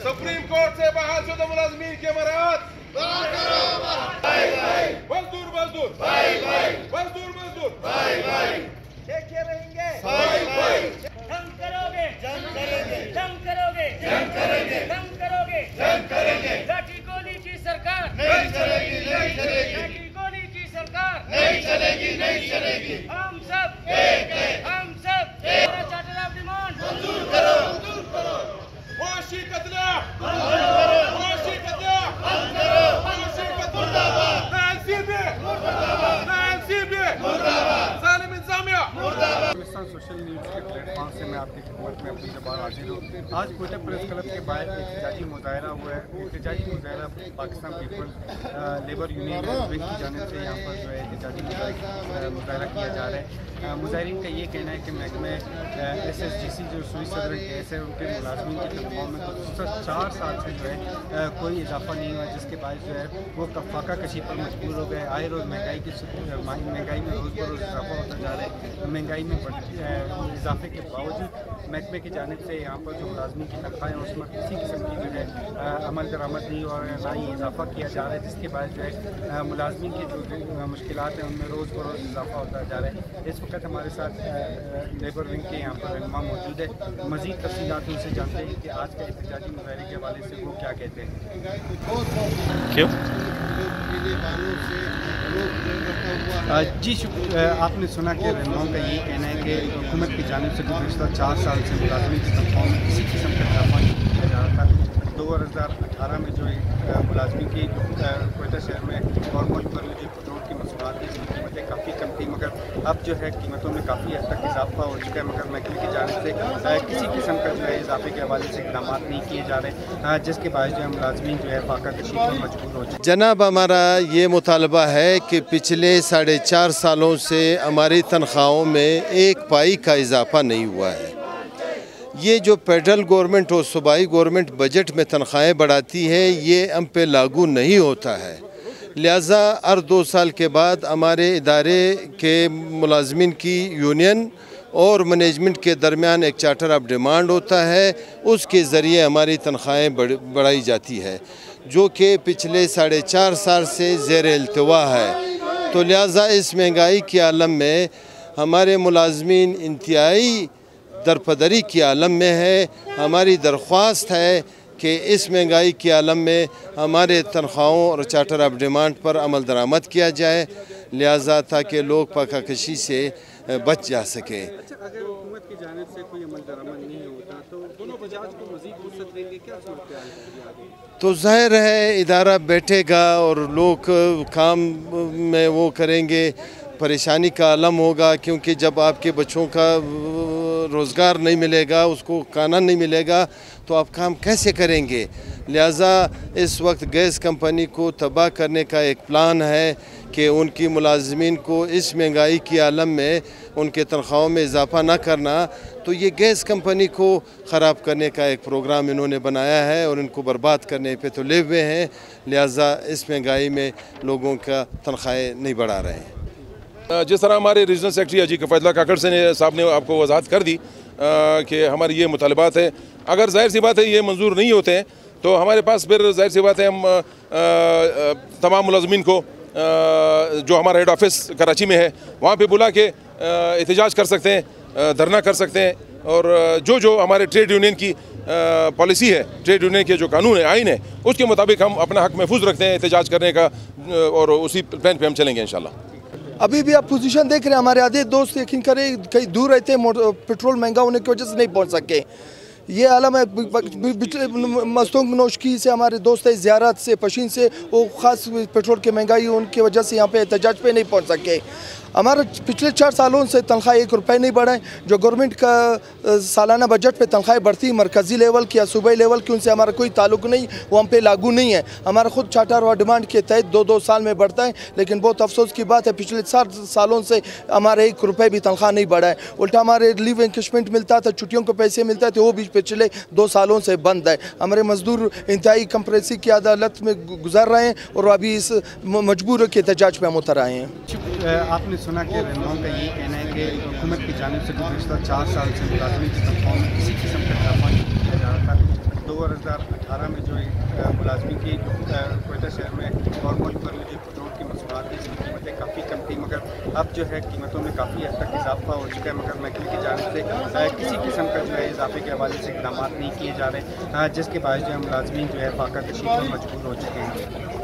Supreme court से बहाल शुदा मुलाजमीन के मराहत मजदूर मजदूर मजदूर मजदूर देखिए रहेंगे जंग करोगे जंग करेंगे जंग करोगे जंग करेंगे जंग करोगे जंग करेंगे लाठी गोली की सरकार नहीं चलेगी नहीं चलेगी लाठी गोली की सरकार नहीं चलेगी नहीं चलेगी हम सब एक है हम सब चार्टर ऑफ डिमांड मंजूर करो मंजूर करो मुआशी कतला मंजूर करो मुआशी कतला बंद करो मुआशी कतला मुर्दाबाद नाएंसीबी मुर्दाबाद नाएंसीबी मुर्दाबाद जालिम इंतजामिया मुर्दाबाद सोशल न्यूज़ के प्लेटफॉर्म से मैं आपकी खिदमत में अपनी जबान हाजिर हूँ। आज कोटा प्रेस क्लब के बाहर एहतजाजी मुजाहरा हुआ है। एहतजाजी मुजाहरा Pakistan peoples labour union wing की जानिब से यहाँ पर जो है एहतजाजी मुजाहरा किया जा रहा है। मुजाहरीन का ये कहना है कि महकमे SSGC जो सुई सदर गैस है उनके मुलाजमीन की तनख्वाह में गुज़श्ता 4 साल से जो है कोई इजाफा नहीं हुआ, जिसके बायस जो है वो फाका कशी पर मजबूर हो गए। आए रोज़ महंगाई में रोज़ बरोज़ इजाफा होता जा रहा है। महंगाई में इजाफे के बावजूद महकमे की जानिब से यहाँ पर जो मुलाजमीन की तनख्वाहें उसमें किसी किस्म की जो है अमल दरामद नहीं और ना ही इजाफा किया जा रहा है, जिसके बाद जो है मुलाजमीन की जो मुश्किलात हैं उनमें रोज़ बरोज़ इजाफा होता जा रहा है। इस वक्त हमारे साथ लेबर विंग के यहाँ पर रहनुमा मौजूद है। मज़ीद तफसीलात उनसे जानते हैं कि आज का एहतजाजी मुजाहरे के हवाले से वो क्या कहते हैं। क्यों जी आपने सुना कि रहनुमाओं का ये कहना है कि हुकूमत की जानिब से गुज़श्ता 4 साल से मुलाजमीन की तनख्वाह में किसी किस्म का इजाफा नहीं किया जा रहा था। 2018 में जो मुलाजमीन की कोयटा शहर में और मुल्क भर में जो पेट्रोल की मसूलात थी इसकी कीमतें काफ़ी कम थी, मगर अब जो है कीमतों में काफ़ी हद तक इजाफा हो चुका है, मगर महकमे की जानिब से किसी किस्म का जो है इजाफे के हवाले से इकदाम नहीं किए जा रहे, जिसके बाद जो है मुलाजमीन जो है फाका कशी पर मजबूर हो चुके। जनाब हमारा ये मुतालबा है कि पिछले 4.5 सालों से हमारी तनख्वाहों में 1 पाई का इजाफा नहीं हुआ है। ये जो फेडरल गवर्नमेंट और सूबाई गवर्नमेंट बजट में तनख्वाहें बढ़ाती है ये हम पे लागू नहीं होता है। लिहाजा हर 2 साल के बाद हमारे इदारे के मुलाजमीन की यूनियन और मैनेजमेंट के दरमियान एक चार्टर ऑफ डिमांड होता है, उसके ज़रिए हमारी तनख्वाहें बढ़ाई जाती है, जो कि पिछले 4.5 साल से ज़ेर इल्तिवा है। तो लिहाजा इस महंगाई के आलम में हमारे मुलाजमीन इंतहाई दरपदरी के आलम में है। हमारी दरख्वास्त है कि इस महंगाई के आलम में हमारे तनख्वाहों और चार्टर ऑफ डिमांड पर अमल दरामद किया जाए, लिहाजा ताकि लोग फाकाकशी से बच जा सके। अच्छा, अगर हुकूमत की जानिब से कोई अमल दरामद नहीं होता तो दोनों बजाज को मज़ीद वुसअत देंगे, क्या सूरत है? तो ज़ाहिर है इदारा बैठेगा और लोग काम में वो करेंगे, परेशानी का आलम होगा, क्योंकि जब आपके बच्चों का रोज़गार नहीं मिलेगा, उसको खाना नहीं मिलेगा, तो आप काम कैसे करेंगे। लिहाजा इस वक्त गैस कंपनी को तबाह करने का एक प्लान है कि उनकी मुलाजमीन को इस महंगाई के आलम में उनके तनख्वाहों में इजाफा ना करना, तो ये गैस कंपनी को ख़राब करने का एक प्रोग्राम इन्होंने बनाया है और इनको बर्बाद करने पे तुले हुए हैं। लिहाजा इस महंगाई में लोगों का तनख्वाहें नहीं बढ़ा रहे हैं। जिस तरह हमारे रीजनल सेक्रेटरी हाजी कफ़ायतुल्लाह काकड़ साहब ने आपको वजाहत कर दी कि हमारी ये मुतालबात है, अगर जाहिर सी बात है ये मंजूर नहीं होते हैं तो हमारे पास फिर जाहिर सी बात है हम तमाम मुलाजमीन को जो हमारा हेड ऑफिस कराची में है वहाँ पे बुला के एहतजाज कर सकते हैं, धरना कर सकते हैं, और जो हमारे ट्रेड यूनियन की पॉलिसी है, ट्रेड यूनियन के जो कानून है, आइन है, उसके मुताबिक हम अपना हक महफूज रखते हैं एहतजाज करने का, और उसी प्लान पे हम चलेंगे इंशाल्लाह। अभी भी आप पोजीशन देख रहे हैं, हमारे आधे दोस्त यकीन करें कहीं दूर रहते हैं, पेट्रोल महंगा होने की वजह से नहीं पहुंच सके। ये आलम है। मस्तूंग नौशकी से हमारे दोस्त है, ज़ियारत से, पशीन से, वो ख़ास पेट्रोल की महंगाई उनकी वजह से यहाँ पे एहतजाज पे नहीं पहुँच सके। हमारा पिछले 4 सालों से तनख्वाह 1 रुपये नहीं बढ़ा है। जो गवर्नमेंट का सालाना बजट पे तनख्वाह बढ़ती है मरकज़ी लेवल की या सूबाई लेवल की, उनसे हमारा कोई ताल्लुक नहीं, वो हम पे लागू नहीं है। हमारा खुद चार्टर और डिमांड के तहत 2-2 साल में बढ़ता है, लेकिन बहुत अफसोस की बात है पिछले 4 सालों से हमारे 1 रुपये भी तनख्वाह नहीं बढ़ा है। उल्टा हमारे लीव इंक्रिमेंट मिलता था, छुट्टियों के पैसे मिलते थे, वो भी पिछले 2 सालों से बंद है। हमारे मजदूर इंतहाई कंप्रेसी की अदालत में गुजर रहे हैं और अभी इस मजबूर के एहतजाज पर हम उतर आए हैं। आपने सुना कि रहनुमाओं का ये कहना है कि हुकूमत की जानिब से गुज़श्ता 4 साल से मुलाजमी की तनख्वाहों में किसी किस्म का इजाफा नहीं किया जा रहा था। 2018 में जो मुलाजमी की कोयटा शहर में और मुल्क भर में जो पेट्रोल की मसूलात थी इसकी कीमतें काफ़ी कम थी, मगर अब जो है कीमतों में काफ़ी हद तक इजाफा हो चुका है, मगर महकमे की जानिब से किसी किस्म का जो है इजाफे के हवाले से इक़दाम नहीं किए जा रहे, जिसके बायस जो है मुलाजमीन जो है फाका कशीद पर मजबूर हो चुके हैं।